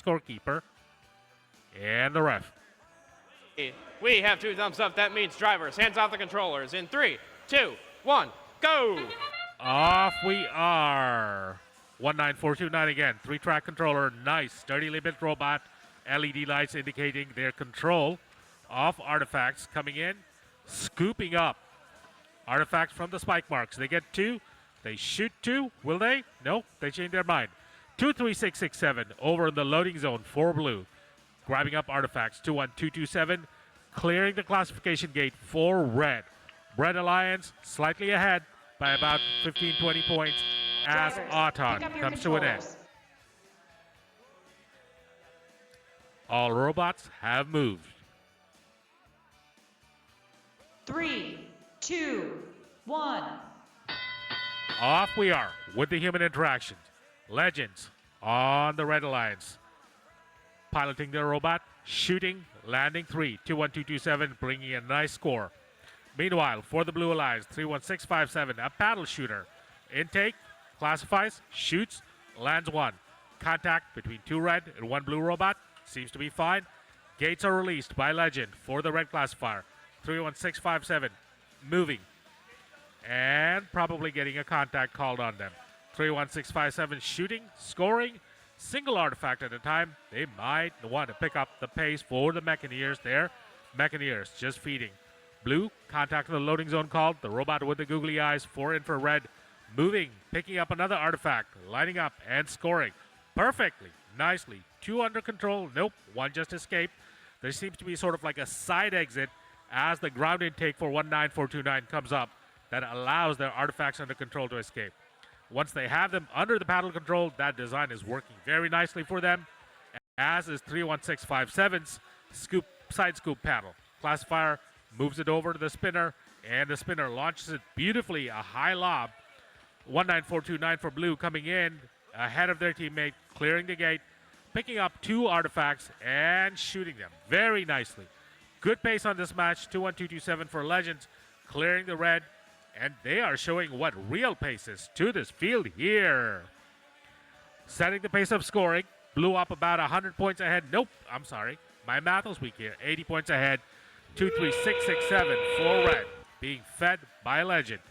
scorekeeper, and the ref. We have 2 thumbs up. That means drivers, hands off the controllers. In 3, 2, 1, go! Off we are. 19429 again. 3-track controller. Nice. Sturdily built robot. LED lights indicating their control of artifacts coming in. Scooping up artifacts from the spike marks. They get 2. They shoot 2. Will they? No. They change their mind. 23667 over in the loading zone for blue. Grabbing up artifacts. 21227. Clearing the classification gate for red. Red Alliance slightly ahead by about 15-20 points as Auton comes to an end. All robots have moved. 3, 2, 1. Off we are with the human interactions. Legends on the Red Alliance. Piloting their robot, shooting, landing 3, 21227, bringing a nice score. Meanwhile, for the Blue Alliance, 31657, a paddle shooter. Intake, classifies, shoots, lands 1. Contact between 2 red and 1 blue robot. Seems to be fine. Gates are released by Legend for the red classifier. 31657, moving. And probably getting a contact called on them. 31657 shooting, scoring, single artifact at a time. They might want to pick up the pace for the Mechaneers there. Mechaneers just feeding. Blue, contact in the loading zone called. The robot with the googly eyes for infrared. Moving, picking up another artifact, lining up and scoring. Perfectly, nicely. 2 under control. Nope, 1 just escaped. There seems to be sort of like a side exit as the ground intake for 19429 comes up that allows their artifacts under control to escape. Once they have them under the paddle control, that design is working very nicely for them, as is 31657's side scoop paddle. Classifier moves it over to the spinner, and the spinner launches it beautifully, a high lob. 19429 for blue coming in ahead of their teammate, clearing the gate, picking up 2 artifacts and shooting them very nicely. Good pace on this match. 21227 for Legends, clearing the red, and they are showing what real pace is to this field here. Setting the pace of scoring. Blue up about 100 points ahead. Nope, I'm sorry. My math was weak here. 80 points ahead. 23667 for red, being fed by Legend.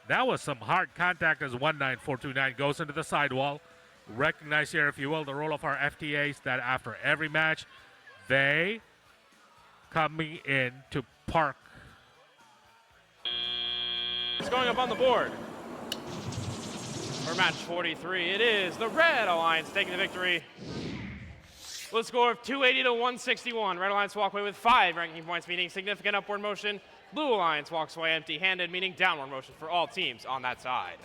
That was some hard contact as 19429 goes into the sidewall. Recognize here, if you will, the role of our FTAs that after every match, they coming in to park. It's going up on the board. For match 43, it is the Red Alliance taking the victory. With a score of 280 to 161. Red Alliance walk away with 5 ranking points, meaning significant upward motion. Blue Alliance walks away empty-handed, meaning downward motion for all teams on that side.